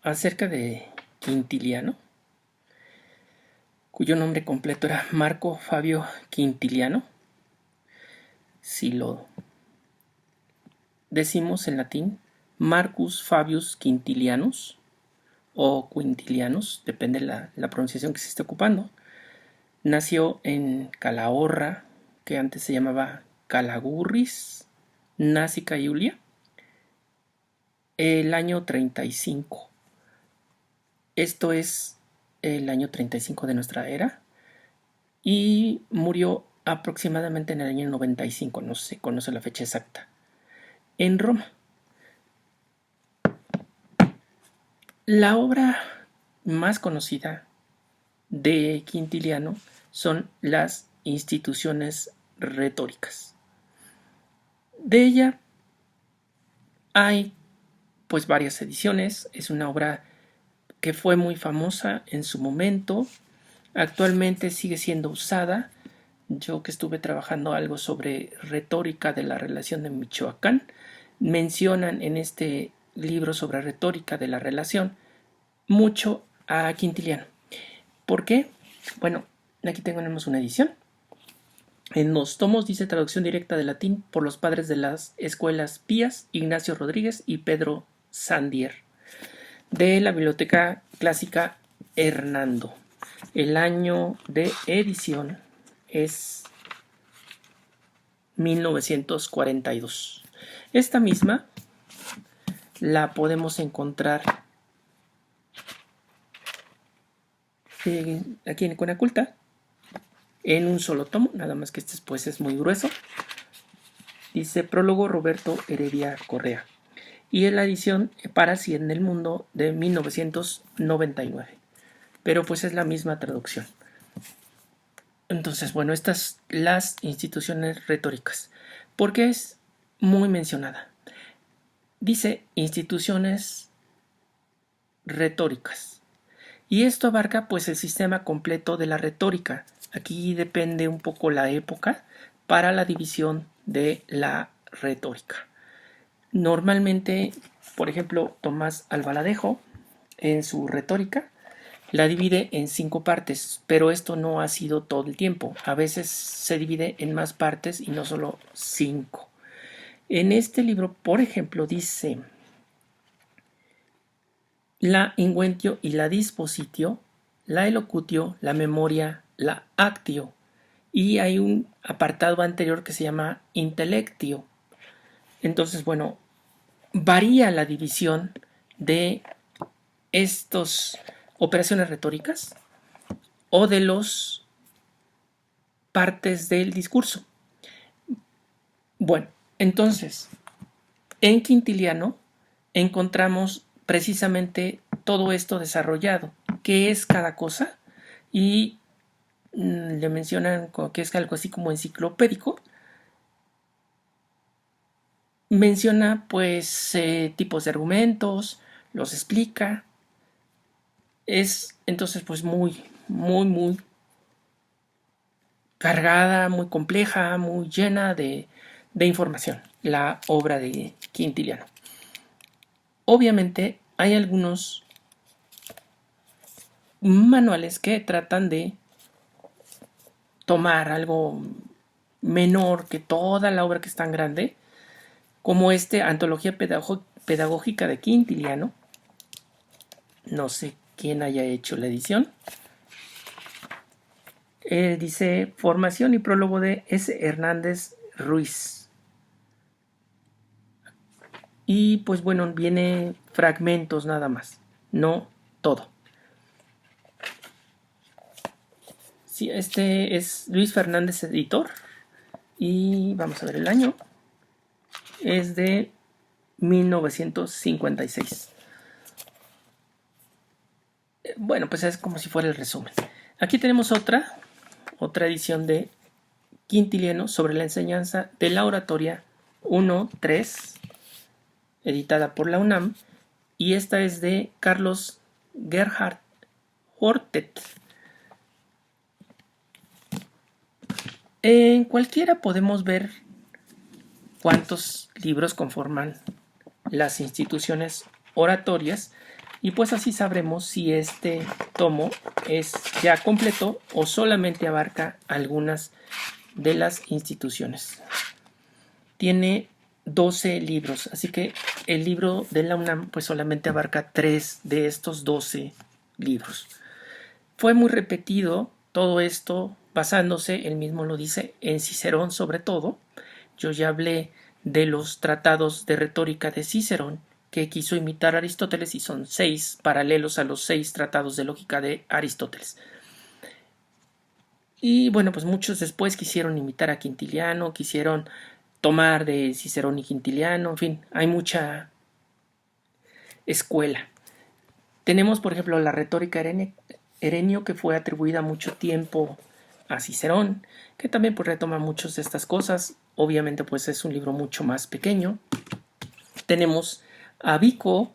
acerca de Quintiliano, cuyo nombre completo era Marco Fabio Quintiliano. Si lo decimos en latín, Marcus Fabius Quintilianus o Quintilianus, depende de la pronunciación que se esté ocupando. Nació en Calahorra, que antes se llamaba Calagurris, Násica Iulia, el año 35. Esto es el año 35 de nuestra era, y murió aproximadamente en el año 95, no se conoce la fecha exacta, en Roma. La obra más conocida de Quintiliano son las instituciones retóricas. De ella hay pues varias ediciones. Es una obra que fue muy famosa en su momento. Actualmente sigue siendo usada. Yo que estuve trabajando algo sobre retórica de la relación de Michoacán, mencionan en este libro sobre retórica de la relación mucho a Quintiliano. ¿Por qué? Bueno, aquí tenemos una edición. En los tomos dice traducción directa del latín por los padres de las escuelas Pías, Ignacio Rodríguez y Pedro Sandier, de la Biblioteca Clásica Hernando. El año de edición es 1942. Esta misma la podemos encontrar aquí en Conaculta en un solo tomo, nada más que este pues es muy grueso. Dice prólogo Roberto Heredia Correa, y en la edición para 100 del mundo de 1999, pero pues es la misma traducción. Entonces, bueno, estas las instituciones retóricas. ¿Por qué es muy mencionada? Dice instituciones retóricas. Y esto abarca pues el sistema completo de la retórica. Aquí depende un poco la época para la división de la retórica. Normalmente, por ejemplo, Tomás Albaladejo en su retórica la divide en 5 partes, pero esto no ha sido todo el tiempo. A veces se divide en más partes y no solo 5. En este libro, por ejemplo, dice la inguentio y la dispositio, la elocutio, la memoria, la actio. Y hay un apartado anterior que se llama intelectio. Entonces, bueno, varía la división de estas operaciones retóricas o de las partes del discurso. Bueno, entonces, en Quintiliano encontramos precisamente todo esto desarrollado. ¿Qué es cada cosa? Y le mencionan que es algo así como enciclopédico. Menciona pues tipos de argumentos, los explica. Es entonces pues muy cargada, muy compleja, muy llena de información, la obra de Quintiliano. Obviamente hay algunos manuales que tratan de tomar algo menor que toda la obra que es tan grande, como Antología Pedagógica de Quintiliano. No sé quién haya hecho la edición. Dice formación y prólogo de S. Hernández Ruiz. Y pues bueno, viene fragmentos nada más, no todo. Sí, este es Luis Fernández editor. Y vamos a ver el año. Es de 1956. Bueno, pues es como si fuera el resumen. Aquí tenemos otra edición de Quintiliano sobre la enseñanza de la oratoria 1-3, editada por la UNAM, y esta es de Carlos Gerhard Hortet. En cualquiera podemos ver cuántos libros conforman las instituciones oratorias, y pues así sabremos si este tomo es ya completo o solamente abarca algunas de las instituciones. Tiene 12 libros, así que el libro de la UNAM pues solamente abarca 3 de estos 12 libros. Fue muy repetido todo esto basándose, él mismo lo dice, en Cicerón sobre todo. Yo ya hablé de los tratados de retórica de Cicerón, que quiso imitar a Aristóteles, y son 6 paralelos a los 6 tratados de lógica de Aristóteles. Y bueno, pues muchos después quisieron imitar a Quintiliano, quisieron tomar de Cicerón y Quintiliano, en fin, hay mucha escuela. Tenemos, por ejemplo, la retórica Herenio, que fue atribuida mucho tiempo a Cicerón, que también pues retoma muchas de estas cosas. Obviamente pues es un libro mucho más pequeño. Tenemos a Vico,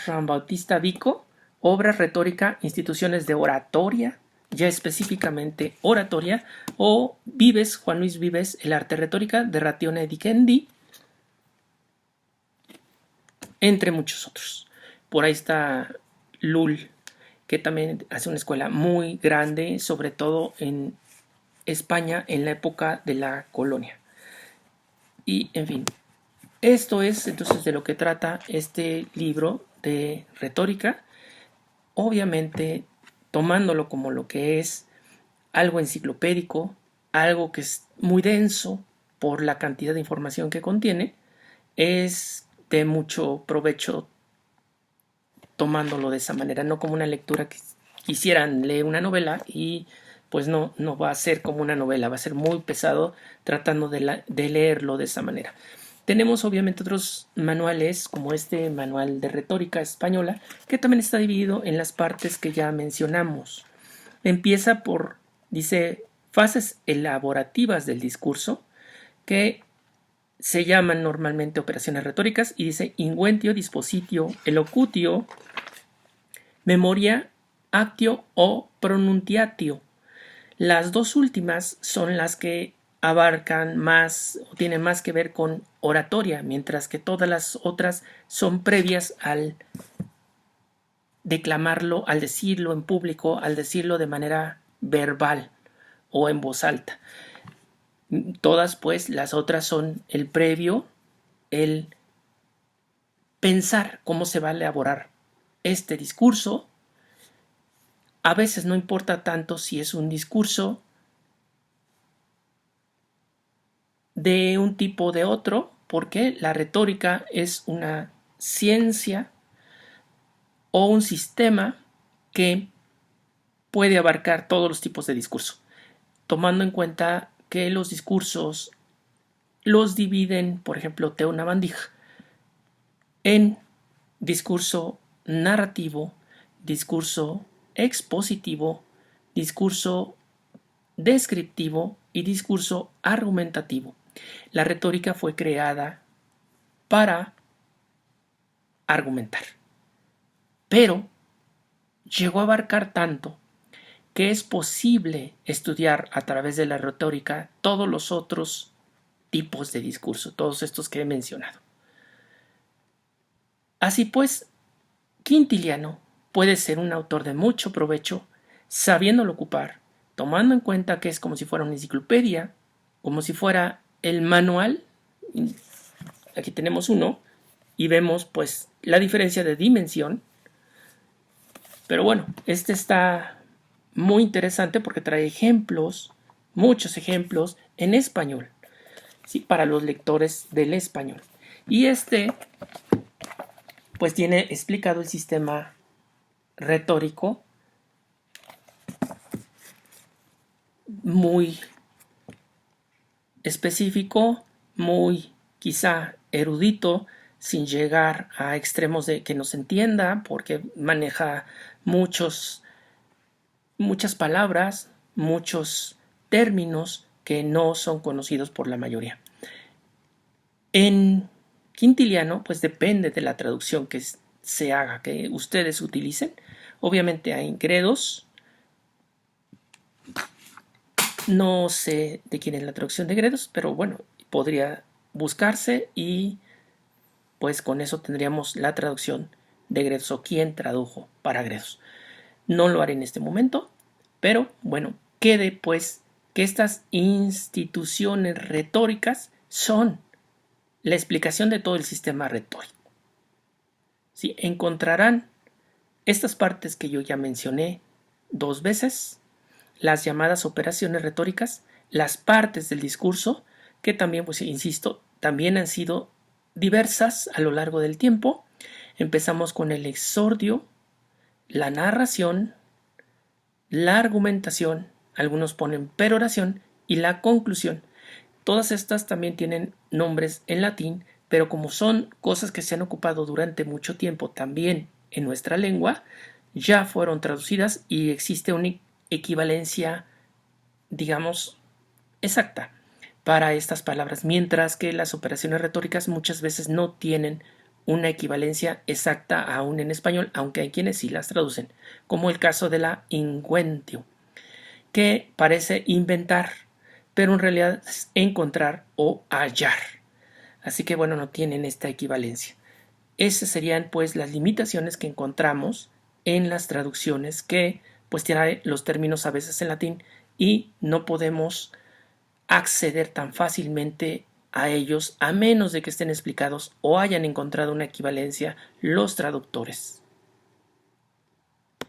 Juan Bautista Vico, Obra retórica, instituciones de oratoria, ya específicamente oratoria, o Vives, Juan Luis Vives, el arte retórica de Ratione Dicendi, entre muchos otros. Por ahí está Lull, que también hace una escuela muy grande, sobre todo en España en la época de la colonia. Y en fin, esto es entonces de lo que trata este libro de retórica, obviamente tomándolo como lo que es algo enciclopédico, algo que es muy denso por la cantidad de información que contiene, es de mucho provecho tomándolo de esa manera, no como una lectura que quisieran leer una novela y pues no va a ser como una novela, va a ser muy pesado tratando de leerlo de esa manera. Tenemos obviamente otros manuales como este manual de retórica española, que también está dividido en las partes que ya mencionamos. Empieza por, dice, fases elaborativas del discurso, que se llaman normalmente operaciones retóricas, y dice inguentio, dispositio, elocutio, memoria, actio o pronuntiatio. Las dos últimas son las que abarcan más o tienen más que ver con oratoria, mientras que todas las otras son previas al declamarlo, al decirlo en público, al decirlo de manera verbal o en voz alta. Todas pues las otras son el previo, el pensar cómo se va a elaborar este discurso. A veces no importa tanto si es un discurso de un tipo o de otro, porque la retórica es una ciencia o un sistema que puede abarcar todos los tipos de discurso, tomando en cuenta que los discursos los dividen, por ejemplo, Theo Navandig, en discurso narrativo, discurso expositivo, discurso descriptivo y discurso argumentativo. La retórica fue creada para argumentar, pero llegó a abarcar tanto que es posible estudiar a través de la retórica todos los otros tipos de discurso, todos estos que he mencionado. Así pues, Quintiliano puede ser un autor de mucho provecho, sabiéndolo ocupar, tomando en cuenta que es como si fuera una enciclopedia, como si fuera el manual. Aquí tenemos uno y vemos pues la diferencia de dimensión. Pero bueno, este está muy interesante porque trae ejemplos, muchos ejemplos en español, ¿sí? Para los lectores del español. Y este pues tiene explicado el sistema retórico muy específico, muy quizá erudito, sin llegar a extremos de que no se entienda, porque maneja muchas palabras, muchos términos que no son conocidos por la mayoría. En Quintiliano, pues depende de la traducción que se haga, que ustedes utilicen. Obviamente hay Gredos. No sé de quién es la traducción de Gredos, pero bueno, podría buscarse y pues con eso tendríamos la traducción de Gredos o quién tradujo para Gredos. No lo haré en este momento, pero bueno, quede pues que estas instituciones retóricas son la explicación de todo el sistema retórico. ¿Sí? Encontrarán estas partes que yo ya mencioné 2 veces, las llamadas operaciones retóricas, las partes del discurso, que también, pues insisto, también han sido diversas a lo largo del tiempo. Empezamos con el exordio, la narración, la argumentación, algunos ponen peroración, y la conclusión. Todas estas también tienen nombres en latín, pero como son cosas que se han ocupado durante mucho tiempo también en nuestra lengua, ya fueron traducidas y existe una equivalencia, digamos, exacta para estas palabras, mientras que las operaciones retóricas muchas veces no tienen una equivalencia exacta aún en español, aunque hay quienes sí las traducen, como el caso de la inquentio, que parece inventar, pero en realidad es encontrar o hallar. Así que bueno, no tienen esta equivalencia. Esas serían pues las limitaciones que encontramos en las traducciones que pues tienen los términos a veces en latín y no podemos acceder tan fácilmente a ellos a menos de que estén explicados o hayan encontrado una equivalencia los traductores.